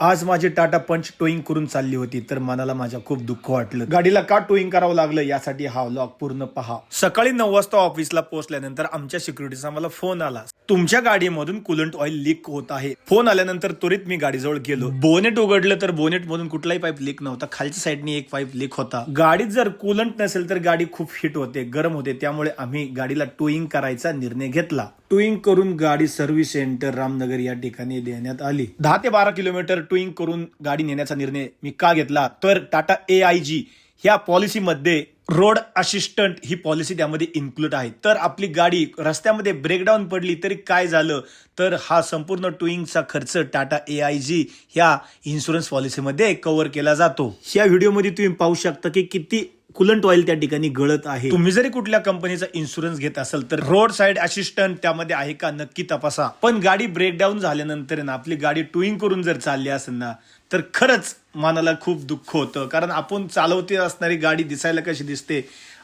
आज माझी टाटा पंच टोईंग करून चालली होती तर मनाला माझ्या खूप दुःख वाटलं. गाडीला का टोईंग करावं लागलं यासाठी हा व्लॉग पूर्ण पहा. सकाळी 9 वाजता ऑफिसला पोहोचल्यानंतर आमच्या सिक्युरिटीचा मला फोन आला, तुमच्या गाडीमधून कूलंट ऑइल लीक होत आहे. फोन आल्यानंतर त्वरित मी गाडीजवळ गेलो. बोनेट उघडलं तर बोनेट मधून कुठलाही पाईप लीक नव्हता. खालच्या साईडनी एक पाईप लीक होता. गाडीत जर कूलंट नसेल तर गाडी खूप हिट होते, गरम होते. त्यामुळे आम्ही गाडीला टोईंग करायचा निर्णय घेतला. टोईंग करून गाडी सर्व्हिस सेंटर रामनगर या ठिकाणी देण्यात आली. 10 ते 12 किलोमीटर टोईंग करून गाडी नेण्याचा निर्णय मी का घेतला तर टाटा AIG ह्या पॉलिसीमध्ये रोड असिस्टंट ही पॉलिसी त्यामध्ये इन्क्लूड आहे. तर आपली गाडी रस्त्यामध्ये ब्रेकडाऊन पडली तरी काय झालं तर हा संपूर्ण टोईंगचा खर्च टाटा AIG ह्या इन्शुरन्स पॉलिसीमध्ये कव्हर केला जातो. या व्हिडिओमध्ये तुम्ही पाहू शकता की किती कूलंट ऑइल त्या ठिकाणी गळत आहे. तुम्ही जरी कुठल्या कंपनीचा इन्शुरन्स घेत असाल तर रोड साइड असिस्टंट त्यामध्ये आहे का नक्की तपासा. पण गाडी ब्रेकडाऊन झाल्यानंतर ना आपली गाडी टोईंग करून जर चालली असेल ना तर खरंच मनाला खूप दुःख होतं. कारण आपण चालवते असणारी गाडी दिसायला कशी दिसते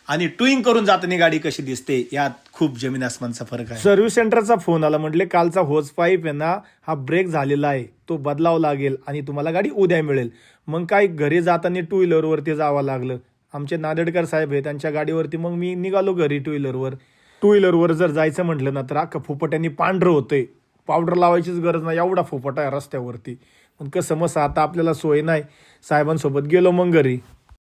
आणि टोईंग करून जाताना गाडी कशी दिसते यात खूप जमीन आसमानचा फरक आहे. सर्व्हिस सेंटरचा फोन आला, म्हटले कालचा होज पाईप आहे ना हा ब्रेक झालेला आहे, तो बदलावा लागेल आणि तुम्हाला गाडी उद्या मिळेल. मग काय घरी जाताना टू व्हीलर वरती जावं लागलं. आमचे नादेडकर साहेब आहे त्यांच्या गाडीवरती, मग मी निघालो घरी टू व्हीलरवर जर जायचं म्हटलं ना तर अख्खा फुफट्यानी पांढरं होतंय. पावडर लावायचीच गरज नाही, एवढा फुफटा आहे रस्त्यावरती. पण कसं मग आता आपल्याला सोय नाही, साहेबांसोबत गेलो मग घरी.